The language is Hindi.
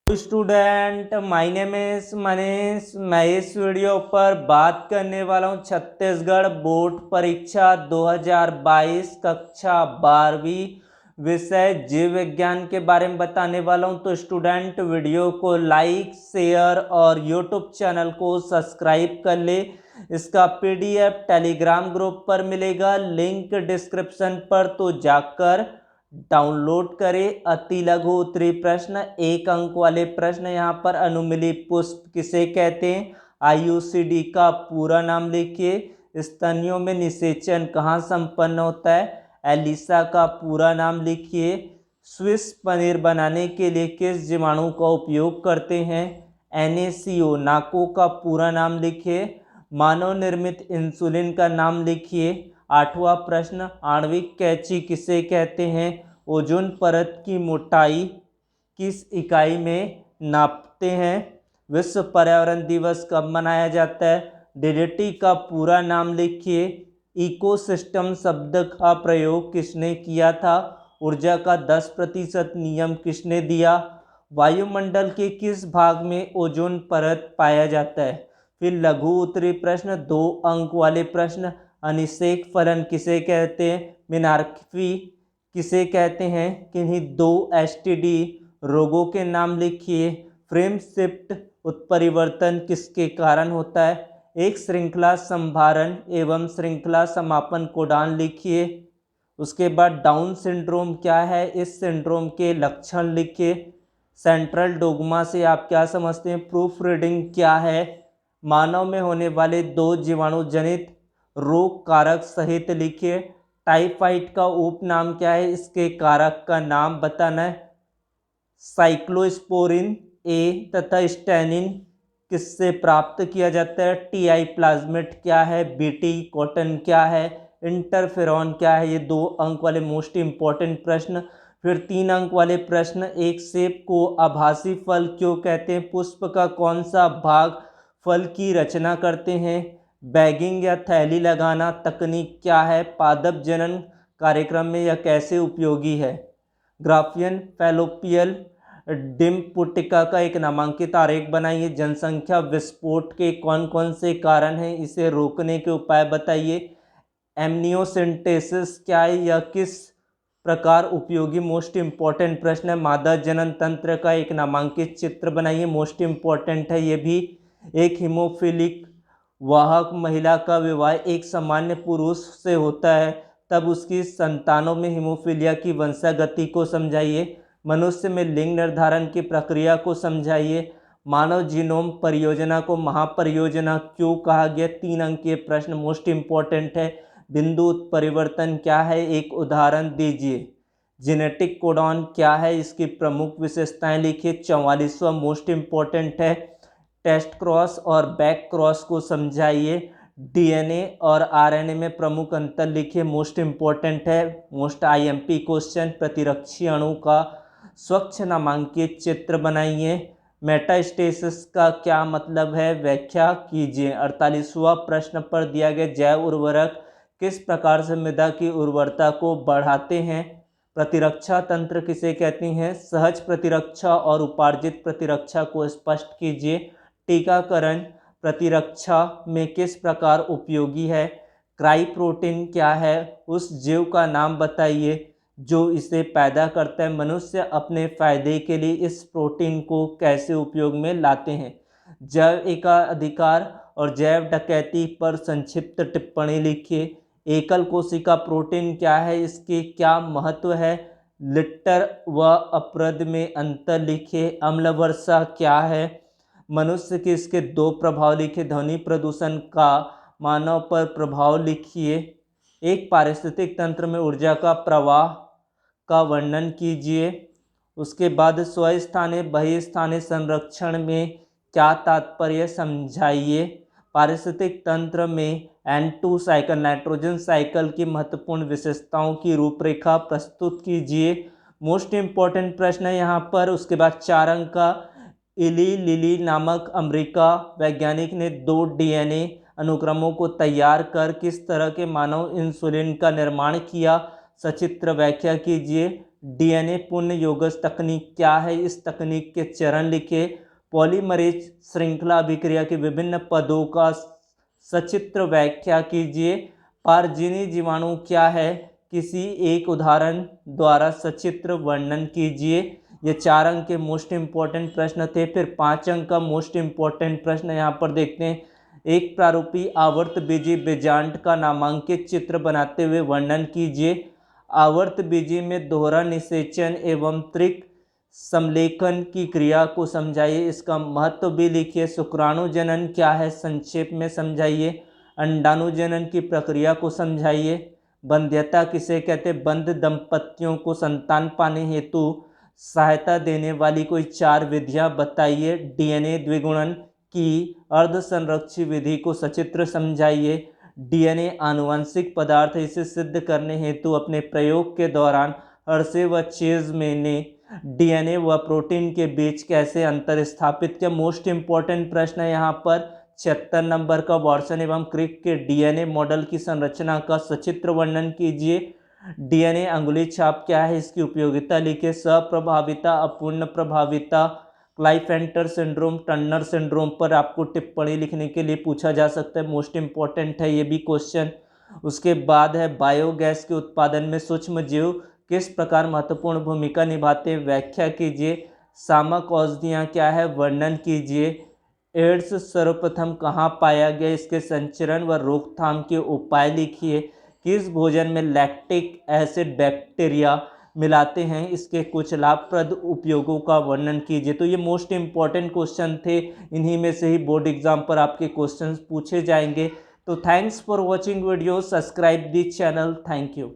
Student my name is Manish. मैं इस वीडियो पर बात करने वाला हूँ छत्तीसगढ़ बोर्ड परीक्षा 2022 कक्षा 12वीं विषय जीव विज्ञान के बारे में बताने वाला हूँ। तो स्टूडेंट वीडियो को लाइक शेयर और यूट्यूब चैनल को सब्सक्राइब कर ले। इसका पीडीएफ टेलीग्राम ग्रुप पर मिलेगा, लिंक डिस्क्रिप्शन पर, तो जाकर डाउनलोड करें। अति लघु उत्तरीय प्रश्न, 1 अंक वाले प्रश्न यहाँ पर। अनुमिली पुष्प किसे कहते हैं? आईयूसीडी का पूरा नाम लिखिए। स्तनियों में निषेचन कहाँ संपन्न होता है? एलिसा का पूरा नाम लिखिए। स्विस पनीर बनाने के लिए किस जीवाणु का उपयोग करते हैं? NaCO। नाको का पूरा नाम लिखिए। मानव निर्मित इंसुलिन का नाम लिखिए। 8वां प्रश्न, आणविक कैंची किसे कहते हैं? ओजोन परत की मोटाई किस इकाई में नापते हैं? विश्व पर्यावरण दिवस कब मनाया जाता है? डीडीटी का पूरा नाम लिखिए। इकोसिस्टम शब्द का प्रयोग किसने किया था? ऊर्जा का 10% नियम किसने दिया? वायुमंडल के किस भाग में ओजोन परत पाया जाता है? फिर लघु उत्तरीय प्रश्न, 2 अंक वाले प्रश्न। अनिषेक फलन किसे कहते हैं? मिनार्फी किसे कहते हैं? किन्हीं 2 STD रोगों के नाम लिखिए। फ्रेम शिफ्ट उत्परिवर्तन किसके कारण होता है? एक श्रृंखला संभारण एवं श्रृंखला समापन कोडान लिखिए। उसके बाद डाउन सिंड्रोम क्या है? इस सिंड्रोम के लक्षण लिखिए। सेंट्रल डोग्मा से आप क्या समझते हैं? प्रूफ रीडिंग क्या है? मानव में होने वाले 2 जीवाणु जनित रोग कारक सहित लिखिए। टाइफाइड का उपनाम क्या है? इसके कारक का नाम बताना है। साइक्लोस्पोरिन ए तथा स्टेनिन किससे प्राप्त किया जाता है? TI प्लाज्मिड क्या है? BT कॉटन क्या है? इंटरफेरॉन क्या है? ये 2 अंक वाले मोस्ट इंपॉर्टेंट प्रश्न। फिर 3 अंक वाले प्रश्न, एक सेब को आभासी फल क्यों कहते हैं? पुष्प का कौन सा भाग फल की रचना करते हैं? बैगिंग या थैली लगाना तकनीक क्या है? पादप जनन कार्यक्रम में यह कैसे उपयोगी है? ग्राफियन फैलोपियल डिम्पुटिका का एक नामांकित आरेख बनाइए। जनसंख्या विस्फोट के कौन कौन से कारण हैं? इसे रोकने के उपाय बताइए। एमनियोसेंटेसिस क्या है? यह किस प्रकार उपयोगी? मोस्ट इंपॉर्टेंट प्रश्न है। मादा जनन तंत्र का एक नामांकित चित्र बनाइए, मोस्ट इंपॉर्टेंट है ये भी। एक हीमोफिलिक वाहक महिला का विवाह एक सामान्य पुरुष से होता है, तब उसकी संतानों में हीमोफीलिया की वंशागति को समझाइए। मनुष्य में लिंग निर्धारण की प्रक्रिया को समझाइए। मानव जीनोम परियोजना को महापरियोजना क्यों कहा गया? 3 अंकीय प्रश्न मोस्ट इंपॉर्टेंट है। बिंदु उत्परिवर्तन क्या है? एक उदाहरण दीजिए। जेनेटिक कोडॉन क्या है? इसकी प्रमुख विशेषताएं लिखिए। 44वां मोस्ट इंपॉर्टेंट है। टेस्ट क्रॉस और बैक क्रॉस को समझाइए। DNA और RNA में प्रमुख अंतर लिखिए, मोस्ट इंपॉर्टेंट है। मोस्ट IMP क्वेश्चन, प्रतिरक्षी अणु का स्वच्छ नामांकित चित्र बनाइए। मेटास्टेसिस का क्या मतलब है? व्याख्या कीजिए। 48वां प्रश्न पर दिया गया जैव उर्वरक किस प्रकार से मृदा की उर्वरता को बढ़ाते हैं? प्रतिरक्षा तंत्र किसे कहती हैं? सहज प्रतिरक्षा और उपार्जित प्रतिरक्षा को स्पष्ट कीजिए। टीकाकरण प्रतिरक्षा में किस प्रकार उपयोगी है? क्राई प्रोटीन क्या है? उस जीव का नाम बताइए जो इसे पैदा करता है। मनुष्य अपने फायदे के लिए इस प्रोटीन को कैसे उपयोग में लाते हैं? जैव एकाधिकार और जैव डकैती पर संक्षिप्त टिप्पणी लिखिए। एकल कोशिका प्रोटीन क्या है? इसके क्या महत्व है? लिट्टर व अपरद में अंतर लिखिए। अम्ल वर्षा क्या है? मनुष्य के इसके 2 प्रभाव लिखिए। ध्वनि प्रदूषण का मानव पर प्रभाव लिखिए। एक पारिस्थितिक तंत्र में ऊर्जा का प्रवाह का वर्णन कीजिए। उसके बाद स्वस्थानीय बहिस्थानीय संरक्षण में क्या तात्पर्य समझाइए। पारिस्थितिक तंत्र में N2 साइकिल नाइट्रोजन साइकिल की महत्वपूर्ण विशेषताओं की रूपरेखा प्रस्तुत कीजिए। मोस्ट इंपॉर्टेंट प्रश्न है यहाँ पर। उसके बाद 4 अंक का, इली लिली नामक अमेरिका वैज्ञानिक ने 2 DNA अनुक्रमों को तैयार कर किस तरह के मानव इंसुलिन का निर्माण किया? सचित्र व्याख्या कीजिए। डीएनए पुनर्योगज तकनीक क्या है, इस तकनीक के चरण लिखिए। पॉलीमरेज श्रृंखला अभिक्रिया के विभिन्न पदों का सचित्र व्याख्या कीजिए। पारजीनी जीवाणु क्या है, किसी एक उदाहरण द्वारा सचित्र वर्णन कीजिए। ये 4 अंक के मोस्ट इम्पॉर्टेंट प्रश्न थे। फिर 5 अंक का मोस्ट इम्पॉर्टेंट प्रश्न यहाँ पर देखते हैं। एक प्रारूपी आवर्त बीजी बीजांड का नामांकित चित्र बनाते हुए वर्णन कीजिए। आवर्त बीजी में दोहरा निषेचन एवं त्रिक समलेखन की क्रिया को समझाइए, इसका महत्व भी लिखिए। शुक्राणुजनन क्या है, संक्षेप में समझाइए। अंडाणुजनन की प्रक्रिया को समझाइए। बंध्यता किसे कहते हैं, बंध दंपतियों को संतान पाने हेतु सहायता देने वाली कोई 4 विधियां बताइए। डीएनए द्विगुणन की अर्धसंरक्षी विधि को सचित्र समझाइए। डीएनए आनुवंशिक पदार्थ है, इसे सिद्ध करने हेतु अपने प्रयोग के दौरान हर्शे व चेज़मैन ने डीएनए व प्रोटीन के बीच कैसे अंतर स्थापित किया। मोस्ट इम्पॉर्टेंट प्रश्न है यहाँ पर 76 नंबर का। वाटसन एवं क्रिक के डीएनए मॉडल की संरचना का सचित्र वर्णन कीजिए। डीएनए अंगुली छाप क्या है, इसकी उपयोगिता लिखिए। सप्रभाविता, अपूर्ण प्रभाविता, क्लाइफेंटर सिंड्रोम, टर्नर सिंड्रोम पर आपको टिप्पणी लिखने के लिए पूछा जा सकता है। मोस्ट इम्पॉर्टेंट है ये भी क्वेश्चन। उसके बाद है बायोगैस के उत्पादन में सूक्ष्म जीव किस प्रकार महत्वपूर्ण भूमिका निभाते हैं, व्याख्या कीजिए। सामक औषधियाँ क्या है, वर्णन कीजिए। एड्स सर्वप्रथम कहाँ पाया गया, इसके संचरण व रोकथाम के उपाय लिखिए। किस भोजन में लैक्टिक एसिड बैक्टीरिया मिलाते हैं, इसके कुछ लाभप्रद उपयोगों का वर्णन कीजिए। तो ये मोस्ट इम्पॉर्टेंट क्वेश्चन थे, इन्हीं में से ही बोर्ड एग्जाम पर आपके क्वेश्चंस पूछे जाएंगे। तो thanks for watching video, subscribe the channel, thank you.